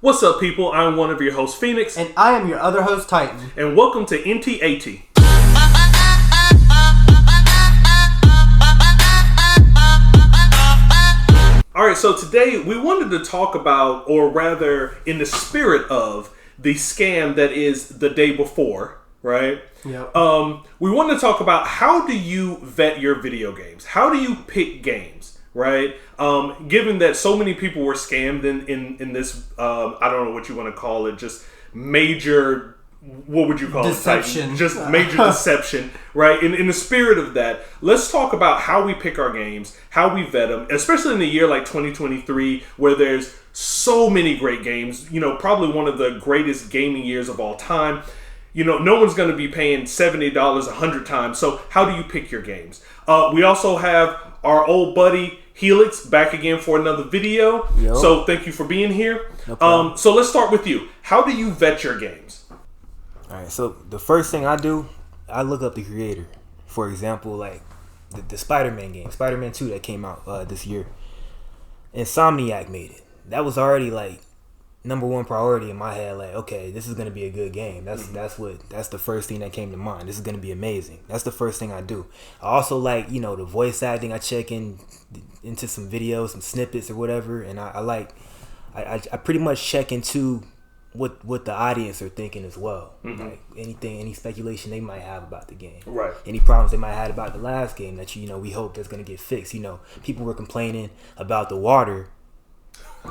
What's up, people? I'm one of your hosts, Phoenix. And I am your other host, Titan. And welcome to NTAT. Alright, so today we wanted to talk about, or rather in the spirit of, the scam that is the day before, right? Yep. We wanted to talk about how do you vet your video games? How do you pick games, right? Given that so many people were scammed in this, I don't know what you want to call it, just major... What would you call deception. it? Just major deception, right? In the spirit of that, let's talk about how we pick our games, how we vet them, especially in a year like 2023, where there's so many great games. You know, probably one of the greatest gaming years of all time. You know, no one's going to be paying $70 100 times. So how do you pick your games? We also have our old buddy Helix back again for another video. Yep. So thank you for being here. No problem. So let's start with you. How do you vet your games? All right, so the first thing I do, I look up the creator. For example, like the Spider-Man game, Spider-Man 2 that came out this year. Insomniac made it. That was already like number one priority in my head. Like, okay, this is gonna be a good game. That's the first thing that came to mind. This is gonna be amazing. That's the first thing I do. I also like, you know, the voice acting. I check into some videos, some snippets or whatever, and I pretty much check into what the audience are thinking as well. Mm-hmm. Like any speculation they might have about the game. Right. Any problems they might have had about the last game that we hope that's gonna get fixed. You know, people were complaining about the water.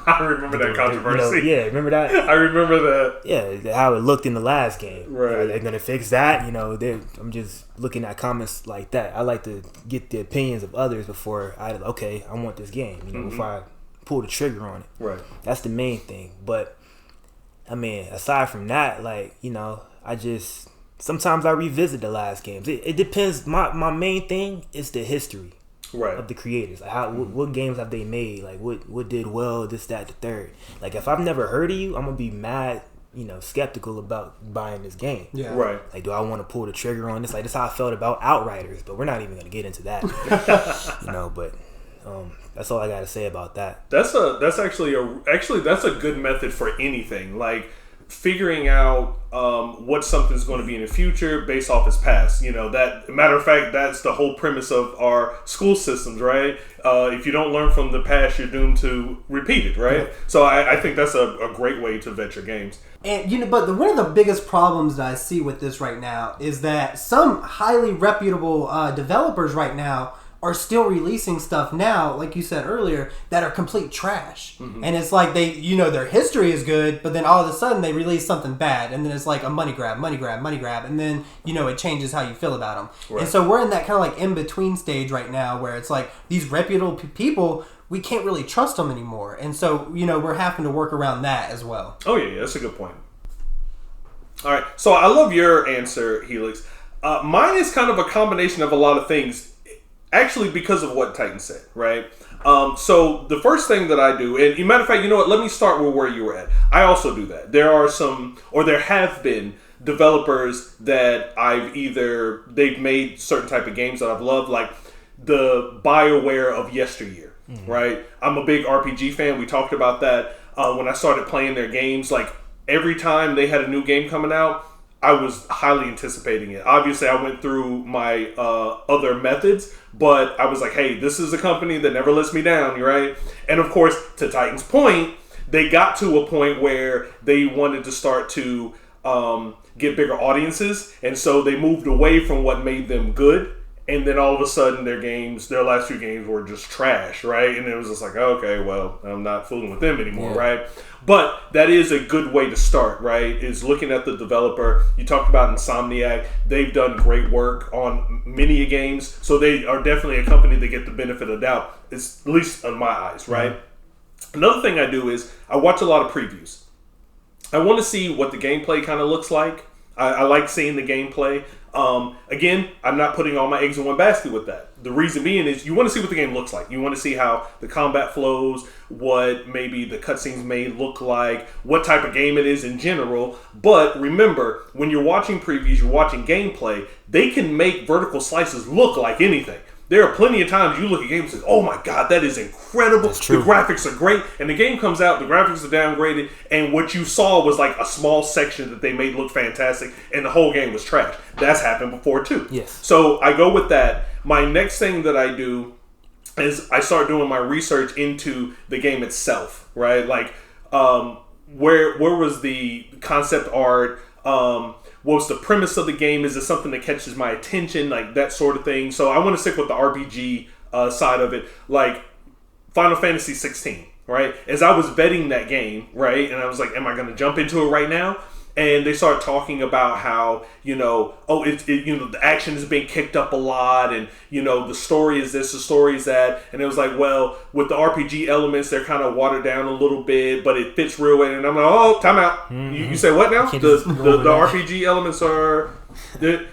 I remember that controversy. Yeah, remember that? I remember that. Yeah, how it looked in the last game. Right. Are they gonna fix that? You know, I'm just looking at comments like that. I like to get the opinions of others before I want this game. You know, Mm-hmm. before I pull the trigger on it. Right. That's the main thing. But I mean, aside from that, like, you know, sometimes I revisit the last games. It depends. My main thing is the history. Right. Of the creators. Like what games have they made? Like what did well, this, that, the third. Like if I've never heard of you, I'm gonna be mad, skeptical about buying this game. Yeah. Right. Like, do I want to pull the trigger on this? Like, this is how I felt about Outriders, but we're not even gonna get into that. But that's all I gotta say about that. That's actually a good method for anything. Like figuring out what something's going to be in the future based off its past. You know, that matter of fact, that's the whole premise of our school systems, right? If you don't learn from the past, you're doomed to repeat it, right? Yeah. So I think that's a great way to vet your games. And but one of the biggest problems that I see with this right now is that some highly reputable developers right now are still releasing stuff now, like you said earlier, that are complete trash. Mm-hmm. And it's like their history is good, but then all of a sudden they release something bad, and then it's like a money grab, and then, it changes how you feel about them. Right. And so we're in that kind of like in-between stage right now where it's like these reputable people, we can't really trust them anymore. And so, we're having to work around that as well. Oh, yeah, that's a good point. All right, so I love your answer, Helix. Mine is kind of a combination of a lot of things. Actually, because of what Titan said, right? So the first thing that I do, and matter of fact, you know what? Let me start with where you were at. I also do that. There have been developers that they've made certain type of games that I've loved, like the BioWare of yesteryear, right? I'm a big RPG fan. We talked about that when I started playing their games. Like every time they had a new game coming out, I was highly anticipating it. Obviously, I went through my other methods, but I was like, hey, this is a company that never lets me down, right? And of course, to Titan's point, they got to a point where they wanted to start to get bigger audiences, and so they moved away from what made them good. And then all of a sudden, their last few games were just trash, right? And it was just like, okay, well, I'm not fooling with them anymore, right? But that is a good way to start, right? Is looking at the developer. You talked about Insomniac. They've done great work on many games. So they are definitely a company that get the benefit of the doubt, at least in my eyes, right? Mm-hmm. Another thing I do is I watch a lot of previews. I want to see what the gameplay kind of looks like. I like seeing the gameplay. Again, I'm not putting all my eggs in one basket with that. The reason being is you want to see what the game looks like. You want to see how the combat flows, what maybe the cutscenes may look like, what type of game it is in general. But remember, when you're watching previews, you're watching gameplay, they can make vertical slices look like anything. there are plenty of times you look at games and say, oh my god, that is incredible. That's true. The graphics are great. And the game comes out, the graphics are downgraded, and what you saw was like a small section that they made look fantastic, and the whole game was trash. That's happened before too. Yes. So I go with that. My next thing that I do is I start doing my research into the game itself, right? Like, where was the concept art? What was the premise of the game? Is it something that catches my attention? Like that sort of thing. So I want to stick with the RPG side of it. Like Final Fantasy 16, right? As I was vetting that game, right? And I was like, am I going to jump into it right now? And they start talking about how, the action is being kicked up a lot, and, the story is this, the story is that. And it was like, well, with the RPG elements, they're kind of watered down a little bit, but it fits real well. And I'm like, oh, time out. Mm-hmm. You say what now? The RPG elements are...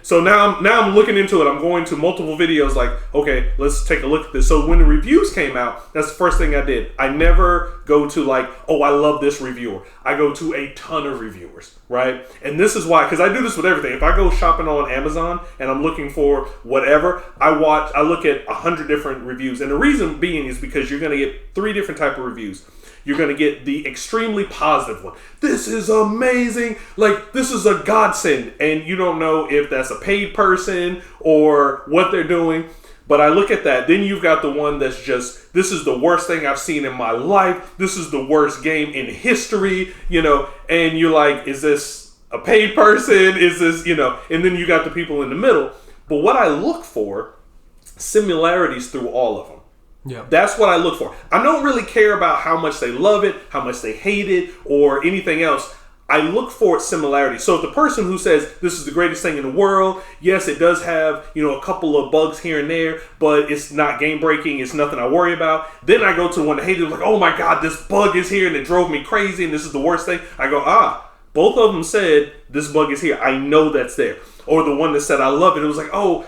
So now I'm looking into it. I'm going to multiple videos like, okay, let's take a look at this. So when the reviews came out, that's the first thing I did. I never go to like, oh, I love this reviewer. I go to a ton of reviewers, right? And this is why, because I do this with everything. If I go shopping on Amazon and I'm looking for whatever, I look at 100 different reviews. And the reason being is because you're going to get 3 different type of reviews. You're going to get the extremely positive one. This is amazing. Like, this is a godsend. And you don't know if that's a paid person or what they're doing. But I look at that. Then you've got the one that's just, this is the worst thing I've seen in my life. This is the worst game in history, And you're like, is this a paid person? Is this, And then you got the people in the middle. But what I look for, similarities through all of them. Yeah. That's what I look for. I don't really care about how much they love it, how much they hate it, or anything else. I look for similarities. So if the person who says this is the greatest thing in the world, yes, it does have, a couple of bugs here and there, but it's not game breaking, it's nothing I worry about. Then I go to the one that hated it, like, oh my god, this bug is here and it drove me crazy and this is the worst thing. I go, both of them said this bug is here. I know that's there. Or the one that said I love it. It was like, the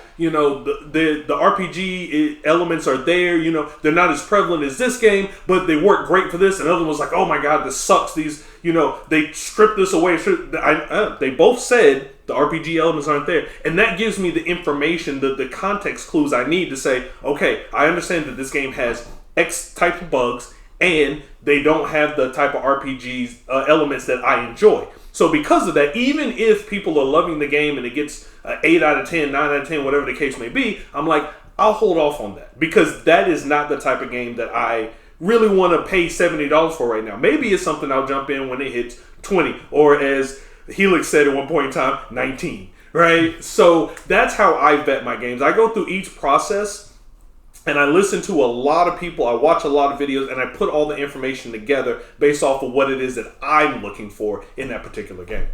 RPG elements are there. They're not as prevalent as this game, but they work great for this. And the other one was like, oh my god, this sucks. These, they stripped this away. They both said the RPG elements aren't there, and that gives me the information, the context clues I need to say, okay, I understand that this game has X type of bugs, and they don't have the type of RPGs elements that I enjoy. So because of that, even if people are loving the game and it gets 8 out of 10, 9 out of 10, whatever the case may be, I'm like, I'll hold off on that. Because that is not the type of game that I really want to pay $70 for right now. Maybe it's something I'll jump in when it hits 20. Or as Helix said at one point in time, 19. Right? So that's how I vet my games. I go through each process and I listen to a lot of people, I watch a lot of videos, and I put all the information together based off of what it is that I'm looking for in that particular game.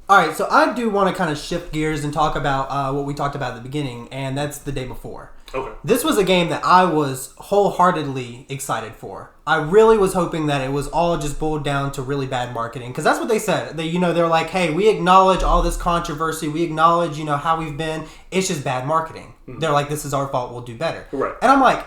All right, so I do want to kind of shift gears and talk about what we talked about at the beginning, and that's The Day Before. Okay. This was a game that I was wholeheartedly excited for. I really was hoping that it was all just boiled down to really bad marketing, because that's what they said. They're like, hey, we acknowledge all this controversy. We acknowledge, how we've been. It's just bad marketing. Mm-hmm. They're like, this is our fault. We'll do better. Right. And I'm like,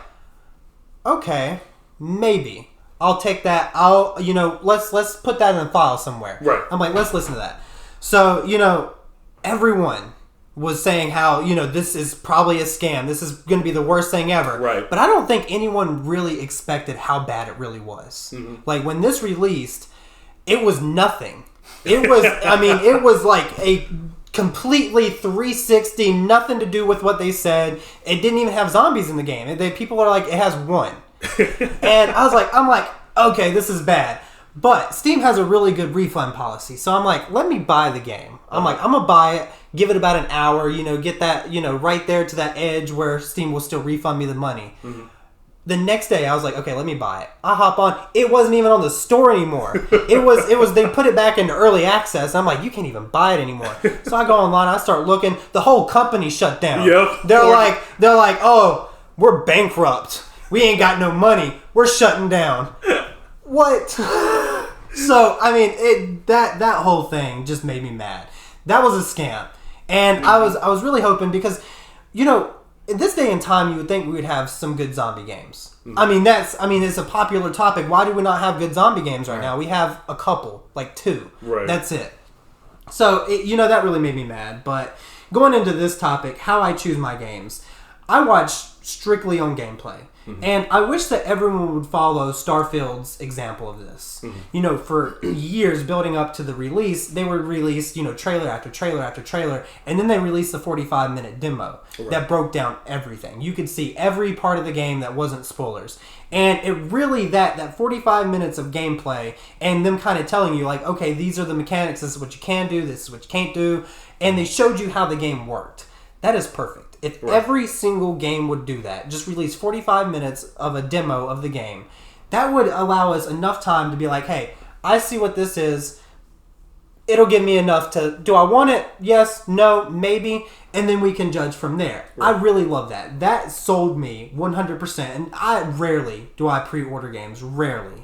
okay, maybe. I'll take that. Let's put that in a file somewhere. Right. I'm like, let's listen to that. So, everyone was saying how, this is probably a scam. This is going to be the worst thing ever. Right. But I don't think anyone really expected how bad it really was. Mm-hmm. Like, when this released, it was nothing. It was, it was like a completely 360, nothing to do with what they said. It didn't even have zombies in the game. People are like, it has one. And I'm like, okay, this is bad. But Steam has a really good refund policy. So I'm like, let me buy the game. I'm like, I'm going to buy it, give it about an hour, get that, right there to that edge where Steam will still refund me the money. Mm-hmm. The next day, I was like, okay, let me buy it. I hop on. It wasn't even on the store anymore. It was. They put it back into early access. I'm like, you can't even buy it anymore. So I go online. I start looking. The whole company shut down. Yep. They're like, oh, we're bankrupt. We ain't got no money. We're shutting down. What? So, that whole thing just made me mad. That was a scam. And I was really hoping because, in this day and time, you would think we would have some good zombie games. Mm-hmm. It's a popular topic. Why do we not have good zombie games right now? We have a couple, like 2. Right. That's it. So, that really made me mad. But going into this topic, how I choose my games, I watch strictly on gameplay. And I wish that everyone would follow Starfield's example of this. You know, for years building up to the release, they would release, you know, trailer after trailer after trailer, and then they released the 45-minute demo that broke down everything. You could see every part of the game that wasn't spoilers. And it really, that 45 minutes of gameplay and them kind of telling you, like, okay, these are the mechanics, this is what you can do, this is what you can't do, and they showed you how the game worked. That is perfect. If every single game would do that, just release 45 minutes of a demo of the game, that would allow us enough time to be like, hey, I see what this is. It'll give me enough to, do I want it? Yes, no, maybe. And then we can judge from there. Right. I really love that. That sold me 100%. And rarely do I pre-order games. Rarely.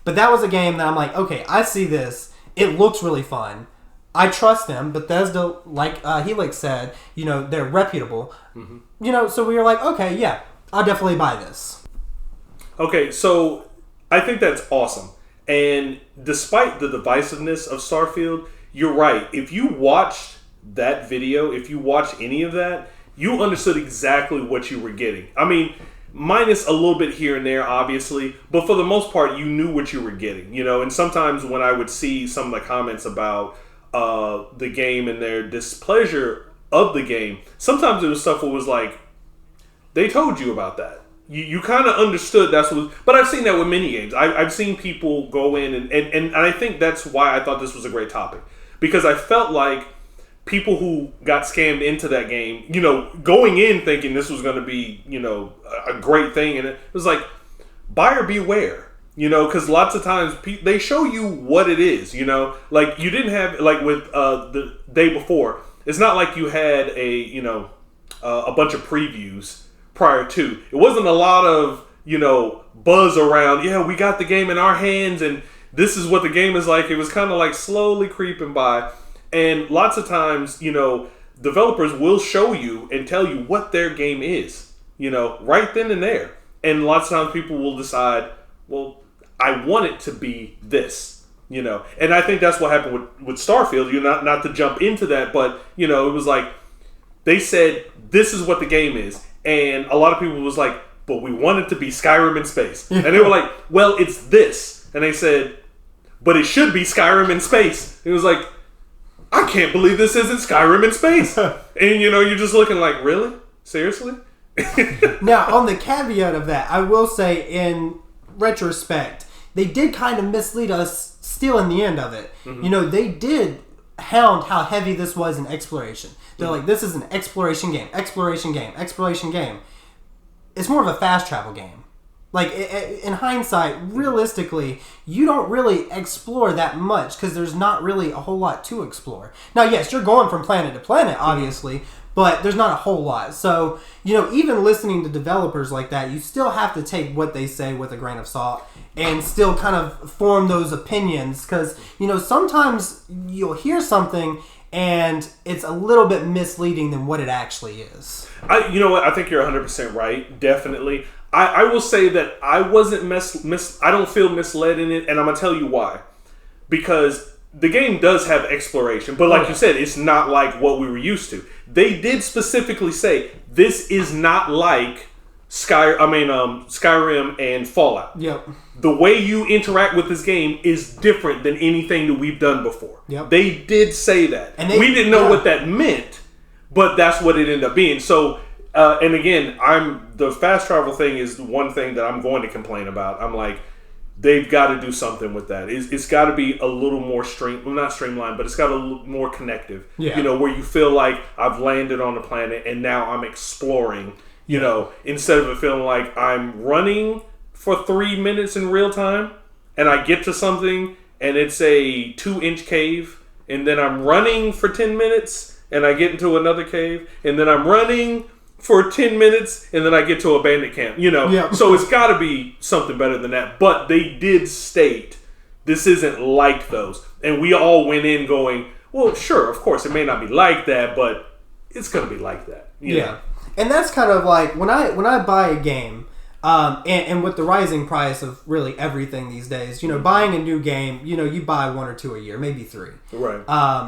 But that was a game that I'm like, okay, I see this. It looks really fun. I trust them. Bethesda, like Helix said, you know, they're reputable. You know, so we were like, okay, yeah, I'll definitely buy this. Okay, so I think that's awesome. And despite the divisiveness of Starfield, you're right. If you watched that video, if you watched any of that, you understood exactly what you were getting. I mean, minus a little bit here and there, obviously, but for the most part, you knew what you were getting. You know, and sometimes when I would see some of the comments about the game and their displeasure of the game, sometimes it was stuff that was like, they told you about that. You kind of understood that's what. But I've seen that with many games. I've seen people go in and I think that's why I thought this was a great topic, because I felt like people who got scammed into that game, you know, going in thinking this was going to be, you know, a great thing, and it was like, buyer beware. You know, because lots of times they show you what it is, you know. Like, you didn't have, like with the day before, it's not like you had a bunch of previews prior to. It wasn't a lot of, you know, buzz around, yeah, we got the game in our hands and this is what the game is like. It was kind of like slowly creeping by. And lots of times, you know, developers will show you and tell you what their game is, you know, right then and there. And lots of times people will decide, well, I want it to be this, you know. And I think that's what happened with Starfield. You're not to jump into that, but, you know, it was like they said this is what the game is. And a lot of people was like, but we want it to be Skyrim in space. And they were like, well, it's this. And they said, but it should be Skyrim in space. It was like, I can't believe this isn't Skyrim in space. And, you know, you're just looking like, really? Seriously? Now, on the caveat of that, I will say in retrospect, they did kind of mislead us still in the end of it. You know, they did hound how heavy this was in exploration. They're like, this is an exploration game, exploration game, exploration game. It's more of a fast travel game. Like, in hindsight, realistically, you don't really explore that much because there's not really a whole lot to explore. Now, yes, you're going from planet to planet, obviously, but there's not a whole lot. So, you know, even listening to developers like that, you still have to take what they say with a grain of salt and still kind of form those opinions because, you know, sometimes you'll hear something and it's a little bit misleading than what it actually is. You know what? I think you're 100% right. Definitely. I will say that I wasn't I don't feel misled in it, and I'm going to tell you why. Because the game does have exploration, but like you said, it's not like what we were used to. They did specifically say, this is not like Skyrim and Fallout. Yep. The way you interact with this game is different than anything that we've done before. Yep. They did say that. And we didn't know what that meant, but that's what it ended up being. So, and again, the fast travel thing is the one thing that I'm going to complain about. I'm like, they've got to do something with that. It's got to be a little more not streamlined, but it's got to look more connective. Yeah. You know, where you feel like I've landed on the planet and now I'm exploring. You know, instead of it feeling like I'm running for 3 minutes in real time and I get to something and it's a 2-inch cave, and then I'm running for 10 minutes and I get into another cave, and then I'm running for 10 minutes and then I get to a bandit camp, you know. Yeah. So it's got to be something better than that. But they did state this isn't like those. And we all went in going, well, sure, of course, it may not be like that, but it's going to be like that. You know? And that's kind of like when I buy a game, and with the rising price of really everything these days, you know, buying a new game, you know, you buy 1 or 2 a year, maybe 3. Right.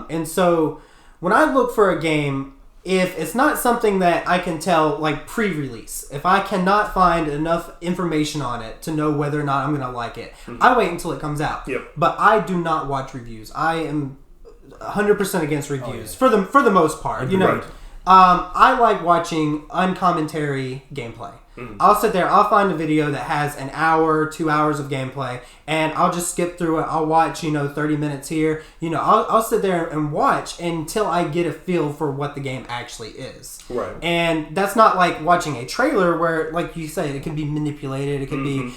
And so when I look for a game, if it's not something that I can tell like pre-release, if I cannot find enough information on it to know whether or not I'm going to like it, I wait until it comes out. Yep. But I do not watch reviews. I am 100% against reviews for the most part. You know, I like watching uncommentary gameplay. I'll sit there, I'll find a video that has an hour, 2 hours of gameplay, and I'll just skip through it. I'll watch, 30 minutes here. I'll sit there and watch until I get a feel for what the game actually is. Right. And that's not like watching a trailer where, like you say, it can be manipulated. It can be,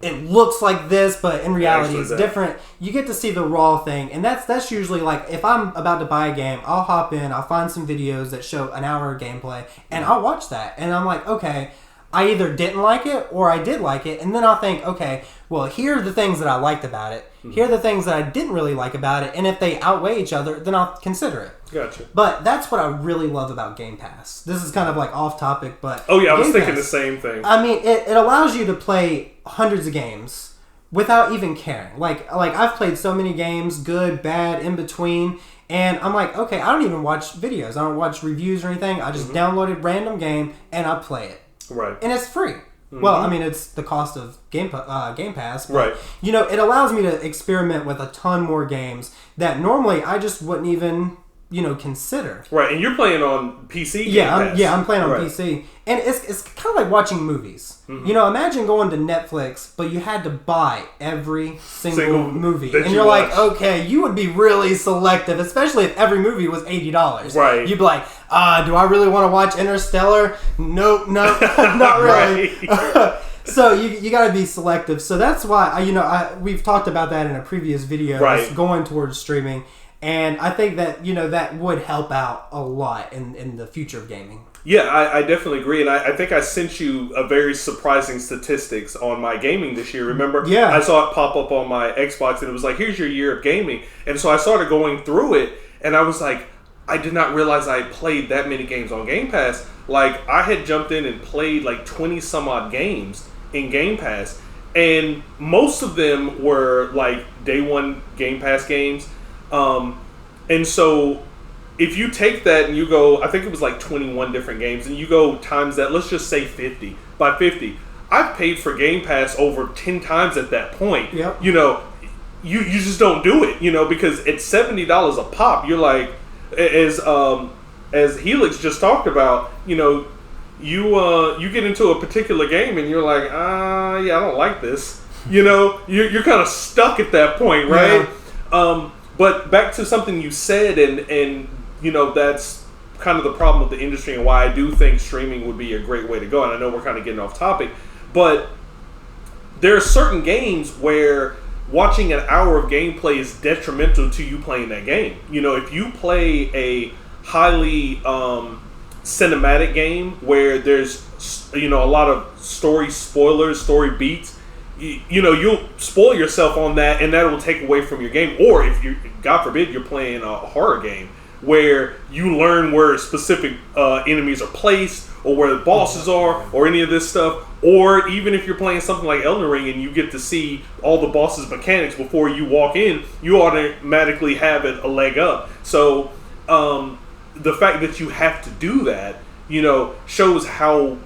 it looks like this, but in reality it's different. You get to see the raw thing, and that's usually like if I'm about to buy a game, I'll hop in, I'll find some videos that show an hour of gameplay, and I'll watch that, and I'm like, okay, I either didn't like it or I did like it, and then I'll think, okay, well, here are the things that I liked about it. Here are the things that I didn't really like about it, and if they outweigh each other, then I'll consider it. Gotcha. But that's what I really love about Game Pass. This is kind of like off topic, but oh yeah, I was Game thinking Pass, the same thing. I mean, it allows you to play hundreds of games without even caring. Like I've played so many games, good, bad, in between, and I'm like, okay, I don't even watch videos. I don't watch reviews or anything. I just downloaded random game and I play it. Right. And it's free. Well, I mean, it's the cost of Game Pass. But, right. It allows me to experiment with a ton more games that normally I just wouldn't even, consider. Right, and you're playing on PC. I'm playing on PC. And it's kind of like watching movies. Imagine going to Netflix, but you had to buy every single movie. And you're like, okay, you would be really selective, especially if every movie was $80. Right. You'd be like, do I really want to watch Interstellar? Nope, not really. So you got to be selective. So that's why, we've talked about that in a previous video. Right. Going towards streaming. And I think that, that would help out a lot in the future of gaming. Yeah, I definitely agree. And I think I sent you a very surprising statistics on my gaming this year. Remember? Yeah. I saw it pop up on my Xbox and it was like, here's your year of gaming. And so I started going through it and I was like, I did not realize I had played that many games on Game Pass. Like, I had jumped in and played like 20 some odd games in Game Pass. And most of them were like day one Game Pass games. And so if you take that and you go, I think it was like 21 different games, and you go times that, let's just say 50. By 50, I've paid for Game Pass over 10 times at that point. Yep. You just don't do it, because it's $70 a pop. You're like, as Helix just talked about, you get into a particular game and you're like, I don't like this. You're kind of stuck at that point, right? Yeah. But back to something you said, and that's kind of the problem with the industry and why I do think streaming would be a great way to go. And I know we're kind of getting off topic, but there are certain games where watching an hour of gameplay is detrimental to you playing that game. If you play a highly cinematic game where there's a lot of story spoilers, story beats, you'll spoil yourself on that, and that will take away from your game. Or if you, God forbid, you're playing a horror game where you learn where specific enemies are placed, or where the bosses are, or any of this stuff. Or even if you're playing something like Elden Ring and you get to see all the boss's mechanics before you walk in, you automatically have a leg up. So the fact that you have to do that, shows how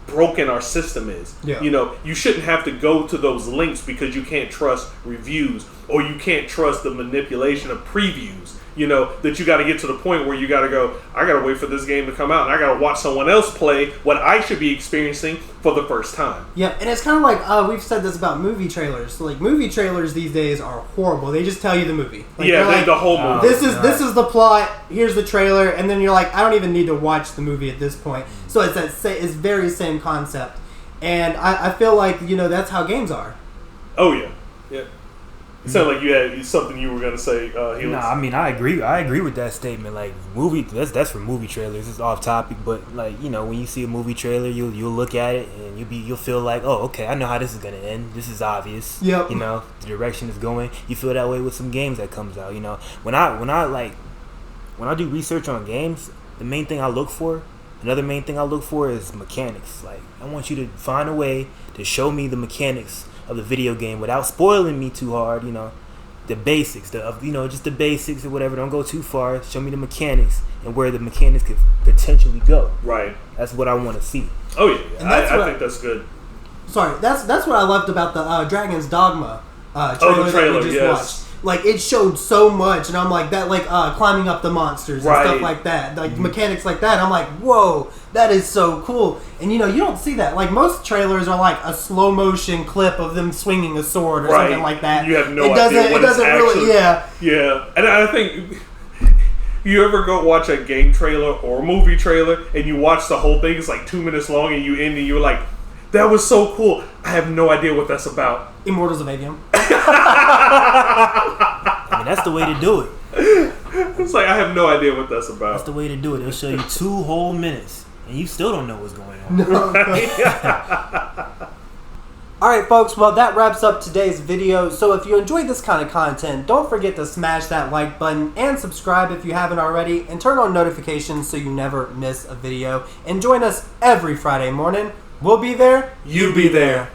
broken our system is. Yeah. You shouldn't have to go to those links because you can't trust reviews, or you can't trust the manipulation of previews. That you got to get to the point where you got to go, I got to wait for this game to come out, and I got to watch someone else play what I should be experiencing for the first time. Yeah, and it's kind of like, we've said this about movie trailers. Like, movie trailers these days are horrible. They just tell you the movie. Like, the whole movie. This is the plot, here's the trailer, and then you're like, I don't even need to watch the movie at this point. So it's very same concept. And I feel like, that's how games are. Oh, yeah. Yeah. It sounded like you had something you were going to say, Helix. No, I mean, I agree with that statement. Like, that's for movie trailers. It's off topic, but like, when you see a movie trailer, you'll look at it and you'll feel like, oh, okay, I know how this is going to end. This is obvious. Yep. The direction is going. You feel that way with some games that comes out. When I do research on games, another main thing I look for is mechanics. Like, I want you to find a way to show me the mechanics of the video game without spoiling me too hard. the basics, just the basics or whatever. Don't go too far. Show me the mechanics and where the mechanics could potentially go. Right. That's what I want to see. Oh yeah, I think that's good. Sorry, that's what I loved about the Dragon's Dogma trailer, the trailer, that we just yes. watched. Like, it showed so much, and I'm like, that, like, climbing up the monsters and stuff like that. Like, mechanics like that. I'm like, whoa, that is so cool. And, you don't see that. Like, most trailers are like a slow motion clip of them swinging a sword or something like that. You have no idea what it's actually... Yeah. And I think... You ever go watch a game trailer or a movie trailer, and you watch the whole thing, it's like 2 minutes long, and you end and you're like, that was so cool. I have no idea what that's about. Immortals of Avium. I mean, that's the way to do it. It's like, I have no idea what that's about. That's the way to do it. They'll show you 2 whole minutes, and you still don't know what's going on. Alright, folks, well, that wraps up today's video. So if you enjoyed this kind of content, don't forget to smash that like button and subscribe if you haven't already, and turn on notifications so you never miss a video. And join us every Friday morning. We'll be there. You be there.